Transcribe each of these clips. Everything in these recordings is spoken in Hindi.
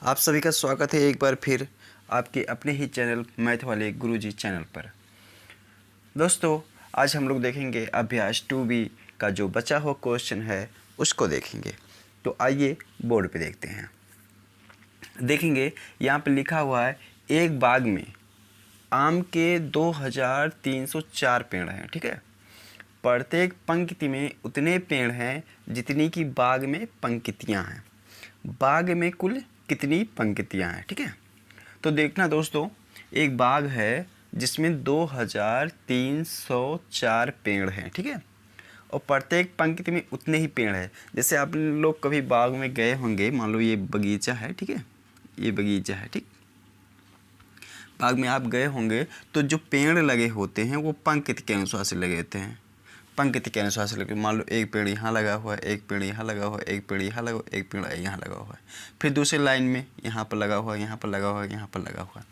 आप सभी का स्वागत है एक बार फिर आपके अपने ही चैनल मैथ वाले गुरुजी चैनल पर। दोस्तों, आज हम लोग देखेंगे अभ्यास 2B का जो बचा हुआ क्वेश्चन है उसको देखेंगे। तो आइए बोर्ड पे देखते हैं। देखेंगे यहाँ पे लिखा हुआ है एक बाग में आम के 2304 पेड़ हैं। ठीक है, प्रत्येक पंक्ति में उतने पेड़ हैं जितनी की बाग में पंक्तियाँ हैं। बाग में कुल कितनी पंक्तियाँ हैं। ठीक है, तो देखना दोस्तों, एक बाग है जिसमें 2304 पेड़ हैं। ठीक है, और प्रत्येक पंक्ति में उतने ही पेड़ हैं। जैसे आप लोग कभी बाग में गए होंगे, मान लो ये बगीचा है। ठीक है, ये बगीचा है। ठीक, बाग में आप गए होंगे तो जो पेड़ लगे होते हैं वो पंक्ति के अनुसार से लगे होते हैं। पंक्ति के अनुसार से लगे, मान लो एक पेड़ यहाँ लगा हुआ है, एक पेड़ यहाँ लगा हुआ है, एक पेड़ यहाँ लगा हुआ है, एक पेड़ यहाँ लगा हुआ है, फिर दूसरी लाइन में यहाँ पर लगा हुआ है, यहाँ पर लगा हुआ है, यहाँ पर लगा हुआ है।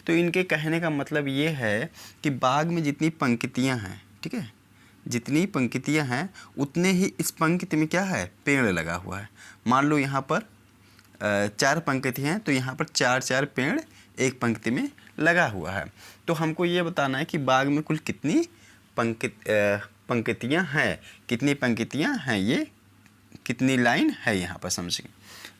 तो इनके कहने का मतलब ये है कि बाग में जितनी पंक्तियाँ हैं, ठीक है, जितनी पंक्तियाँ हैं उतने ही इस पंक्ति में क्या है, पेड़ लगा हुआ है। मान लो यहाँ पर 4 पंक्ति हैं तो यहाँ पर 4 पेड़ एक पंक्ति में लगा हुआ है। तो हमको ये बताना है कि बाग में कुल कितनी पंक्तियाँ हैं, कितनी पंक्तियाँ हैं, ये कितनी लाइन है यहाँ पर समझेंगे।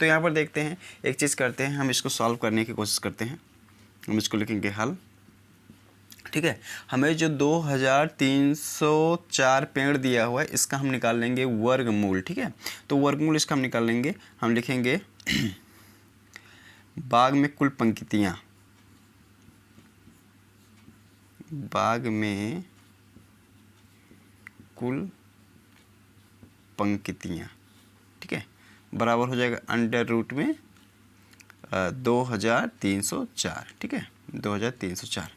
तो यहाँ पर देखते हैं, एक चीज़ करते हैं, हम इसको सॉल्व करने की कोशिश करते हैं। हम इसको लिखेंगे हल। ठीक है, हमें जो 2304 पेड़ दिया हुआ है इसका हम निकाल लेंगे वर्गमूल। ठीक है, तो वर्गमूल इसका हम निकाल लेंगे। हम लिखेंगे बाग में कुल पंक्तियाँ, बाग में कुल पंक्तियाँ, ठीक है, बराबर हो जाएगा अंडर रूट में 2304। ठीक है, 2304।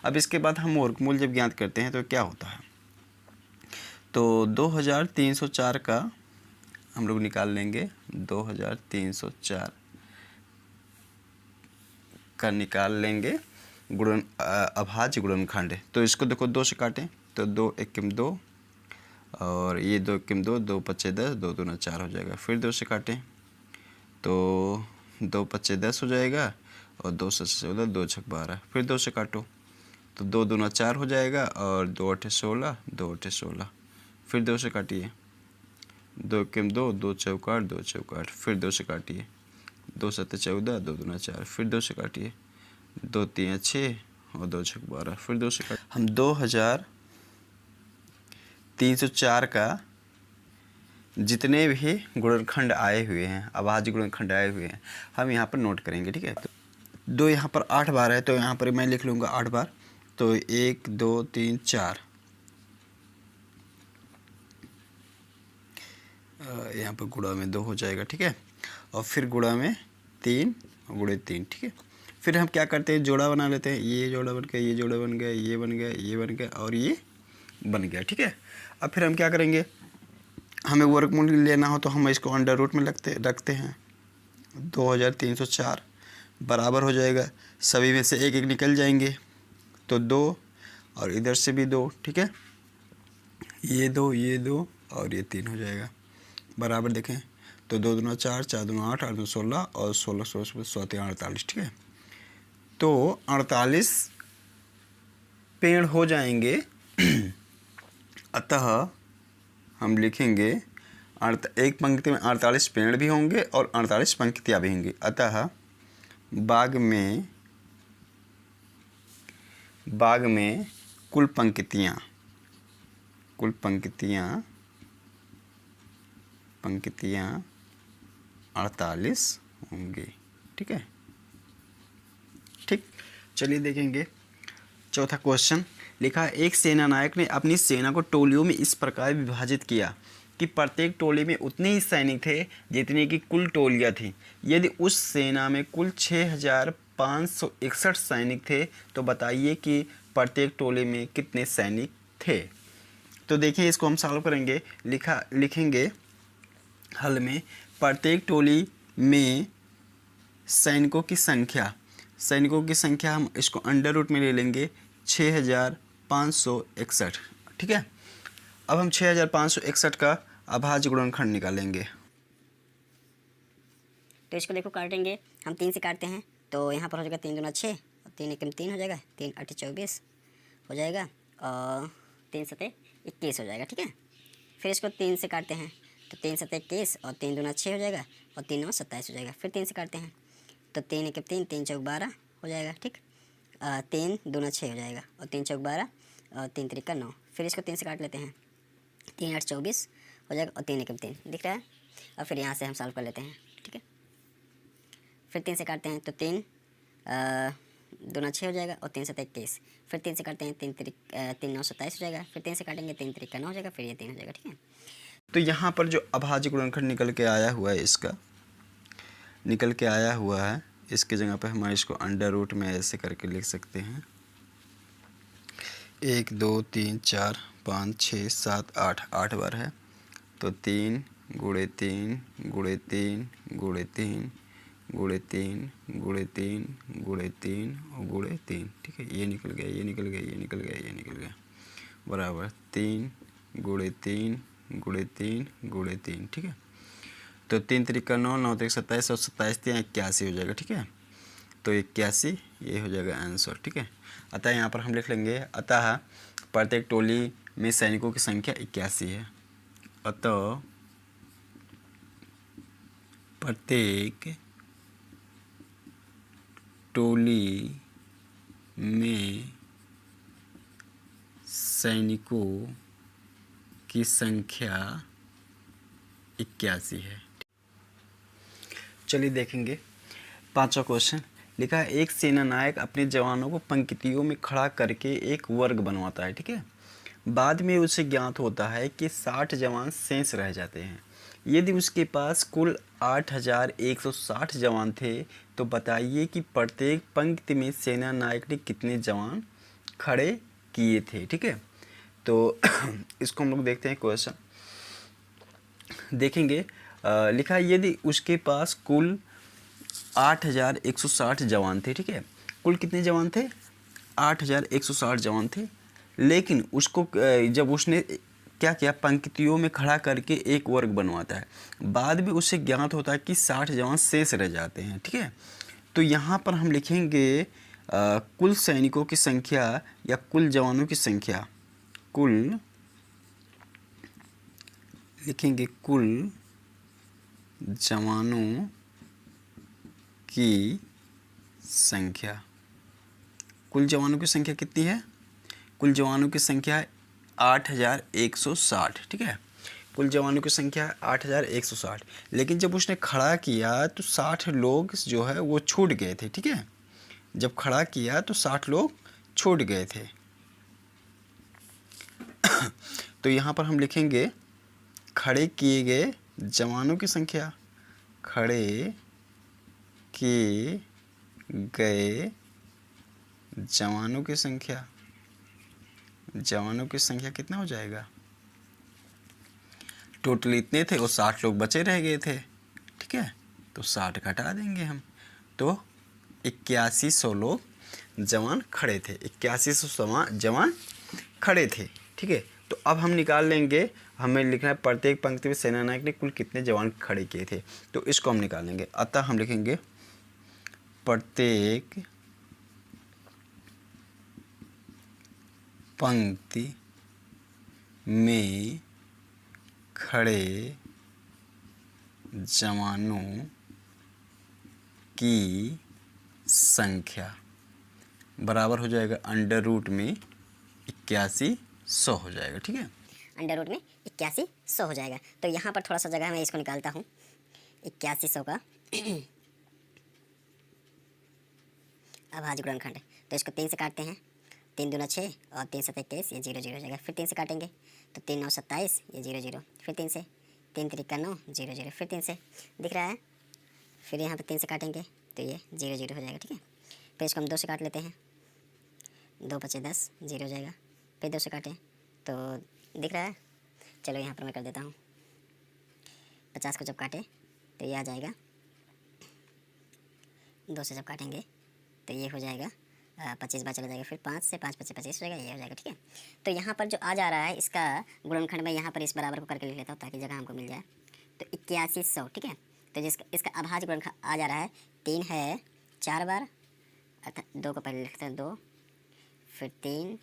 अब इसके बाद हम वर्गमूल जब ज्ञात करते हैं तो क्या होता है, तो 2304 का हम लोग निकाल लेंगे। 2304 का निकाल लेंगे गुणन अभाज्य गुणनखंड। तो इसको देखो 2 से काटें तो 2 एकम 2 और ये 2 एकम 2, 2 पच्चे 10, 2 दूना 4 हो जाएगा। फिर 2 से काटें तो 2 पच्चे 10 हो जाएगा और 2 से 14, 2 छक 12। फिर 2 से काटो तो 2 दूना 4 हो जाएगा और 2 अठे 16, 2 अठे 16। फिर 2 से काटिए, 2 एकम 2, 2 चौक 8, 2 चौक 8। फिर 2 से काटिए, 2 सत्ते 14, 2 दूना 4। फिर 2 से काटिए, 2 तीन 6 और 2 छक 12। फिर 2 से काट, हम 2304 का जितने भी गुणनखंड आए हुए हैं, अभाज्य गुणनखंड आए हुए हैं, हम यहाँ पर नोट करेंगे। ठीक है, तो 2 यहाँ पर 8 बार है तो यहाँ पर मैं लिख लूँगा 8 बार। तो 1 2 3 4, यहाँ पर गुणा में 2 हो जाएगा। ठीक है, और फिर गुणा में 3 और गुणे 3। ठीक है, फिर हम क्या करते हैं, जोड़ा बना लेते हैं। ये जोड़ा बन गया, ये जोड़ा बन गया, ये बन गया, ये बन गया और ये बन गया। ठीक है, अब फिर हम क्या करेंगे, हमें वर्गमूल लेना हो तो हम इसको अंडर रूट में रखते हैं। 2304 बराबर हो जाएगा, सभी में से एक एक निकल जाएंगे तो 2 और इधर से भी 2। ठीक है, ये 2, ये 2 और ये 3 हो जाएगा। बराबर देखें तो 2 दूना 4, 4 दूना 8, 8 दूना 16 और 16 16 16 48। ठीक है, तो 48 पेड़ हो जाएंगे। अतः हम लिखेंगे एक पंक्ति में 48 पेड़ भी होंगे और 48 पंक्तियाँ भी होंगी। अतः बाग में कुल पंक्तियाँ 48 होंगी। ठीक है, ठीक, चलिए देखेंगे चौथा क्वेश्चन। लिखा है एक सेनानायक ने अपनी सेना को टोलियों में इस प्रकार विभाजित किया कि प्रत्येक टोली में उतने ही सैनिक थे जितनी की कुल टोलियाँ थीं। यदि उस सेना में कुल 6561 सैनिक थे तो बताइए कि प्रत्येक टोली में कितने सैनिक थे। तो देखिए, इसको हम सॉल्व करेंगे। लिखेंगे हल में प्रत्येक टोली में सैनिकों की संख्या हम इसको अंडर रूट में ले लेंगे 6561। ठीक है, अब हम 6561 का अभाज्य गुणनखंड निकालेंगे। तो इसको देखो काटेंगे हम 3 से काटते हैं, तो यहाँ पर हो जाएगा 3 दूना 6 और 3 एकम 3 हो जाएगा, 3 8 24 हो जाएगा और 3 सते 21 हो जाएगा, ठीक है। फिर इसको 3 से काटते हैं, तो 3 सते 21 और 3 दूना 6 हो जाएगा और 3 9 27 हो जाएगा। फिर 3 से काटते हैं, तो 3 एकम 3 3 चौक 12 हो जाएगा, ठीक। 3 दूना 6 हो जाएगा और 3 चौक 12 और 3 त्रिका 9। फिर इसको 3 से काट लेते हैं, 3 8 24 हो जाएगा और 3 एकम 3 दिख रहा है। और फिर यहाँ से हम सॉल्व कर लेते हैं, ठीक है। फिर 3 से काटते हैं, तो 3 दूना 6 हो जाएगा और 3 सते 21। फिर 3 से काटते हैं, 3 9 27 हो जाएगा। फिर 3 से काटेंगे, 3 त्रिका 9 हो जाएगा, फिर ये 3 हो जाएगा, ठीक है। तो यहाँ पर जो अभाज्य गुणनखंड निकल के आया हुआ है, इसका निकल के आया हुआ है, इसके जगह पे हम इसको अंडर रूट में ऐसे करके लिख सकते हैं 1 2 3 4 5 6 7 8 8 बार है, तो 3 गुणे 3 गुणे 3 गुणे 3 गुणे 3 गुणे 3 गुणे 3 और गुणे 3, ठीक है। ये निकल गया, ये निकल गया, ये निकल गया, ये निकल गया, बराबर 3 गुणे 3 गुणे 3 गुणे 3, ठीक है। तो 3 त्रिका 9 9 त्रिक 27 और 27 3 81 हो जाएगा, ठीक है। तो 81 ये हो जाएगा आंसर, ठीक है। अतः यहाँ पर हम लिख लेंगे, अतः प्रत्येक टोली में सैनिकों की संख्या 81 है। अतः प्रत्येक टोली में सैनिकों की संख्या 81 है। चलिए देखेंगे 5वां क्वेश्चन। लिखा है एक सेना नायक अपने जवानों को पंक्तियों में खड़ा करके एक वर्ग बनवाता है, ठीक है। बाद में उसे ज्ञात होता है कि 60 जवान शेष रह जाते हैं। यदि उसके पास कुल 8160 जवान थे तो बताइए कि प्रत्येक पंक्ति में सेना नायक ने कितने जवान खड़े किए थे, ठीक है। तो इसको हम लोग देखते हैं क्वेश्चन, देखेंगे। लिखा है यदि उसके पास कुल 8160 जवान थे, ठीक है। कुल कितने जवान थे? 8160 जवान थे, लेकिन उसको जब उसने क्या किया, पंक्तियों में खड़ा करके एक वर्ग बनवाता है, बाद में उसे ज्ञात होता है कि 60 जवान शेष रह जाते हैं, ठीक है। तो यहाँ पर हम लिखेंगे कुल सैनिकों की संख्या या कुल जवानों की संख्या, कुल लिखेंगे कुल जवानों की संख्या। कुल जवानों की संख्या कितनी है? कुल जवानों की संख्या है 8160, ठीक है। कुल जवानों की संख्या है 8160, लेकिन जब उसने खड़ा किया तो 60 लोग जो है वो छूट गए थे, ठीक है। जब खड़ा किया तो 60 लोग छूट गए थे। तो यहाँ पर हम लिखेंगे खड़े किए गए जवानों की संख्या, खड़े किए गए जवानों की संख्या, जवानों की संख्या कितना हो जाएगा? टोटल इतने थे और 60 लोग बचे रह गए थे, ठीक है। तो 60 घटा देंगे हम, तो 8100 लोग जवान खड़े थे, 8100 जवान खड़े थे, ठीक है। तो अब हम निकाल लेंगे, हमें लिखना है प्रत्येक पंक्ति में सेना नायक ने कुल कितने जवान खड़े किए थे, तो इसको हम निकालेंगे। अतः हम लिखेंगे प्रत्येक पंक्ति में खड़े जवानों की संख्या बराबर हो जाएगा अंडर रूट में 8100 हो जाएगा, ठीक है। अंडर रूट में 8100 हो जाएगा। तो यहाँ पर थोड़ा सा जगह मैं इसको निकालता हूँ 8100 का अभाज्य गुणनखंड। तो इसको 3 से काटते हैं, 3 दूना 6 और 3 सते 21, ये 0 0 हो जाएगा। फिर 3 से काटेंगे तो 3 9 27, ये 0 0। फिर 3 से, 3 त्रिका 9 0 0। फिर 3 से दिख रहा है, फिर यहाँ पे 3 से काटेंगे तो ये 0 0 हो जाएगा, ठीक है। फिर इसको हम 2 से काट लेते हैं, 2 बचे 10, 0 हो जाएगा। फिर 2 से काटें तो दिख रहा है, चलो यहाँ पर मैं कर देता हूँ 50 को जब काटे तो ये आ जाएगा, 2 से जब काटेंगे तो ये हो जाएगा 25 बार चला जाएगा। फिर 5 से 5 25 25 हो जाएगा, ये हो जाएगा, ठीक है। तो यहाँ पर जो आ जा रहा है इसका गुणनखंड में यहाँ पर इस बराबर को करके लिख लेता हूँ ताकि जगह हमको मिल जाए। तो 8100, ठीक है। तो इसका अभाज्य गुणनखंड आ जा रहा है 3 है 4 बार, अर्थात 2 को पहले लिखते हैं 2, फिर 3,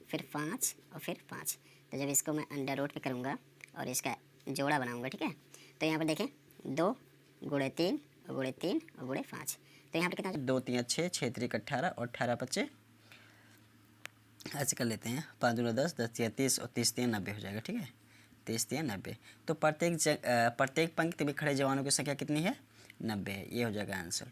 फिर 5 और फिर 5। तो जब इसको मैं अंडर रूट पे करूँगा और इसका जोड़ा बनाऊँगा, ठीक है, तो यहाँ पर देखें 2 गुणे 3 और गुणे 3 और गुणे 5। तो यहाँ पर कितना 2 3 6, 6 3 18 और 18 25 ऐसे कर लेते हैं। 5 दूना 10, 10 3 30 और 30 3 90 हो जाएगा, ठीक है, 30 3 90। तो प्रत्येक पंक्ति में खड़े जवानों की संख्या कितनी है? 90 है। ये हो जाएगा आंसर।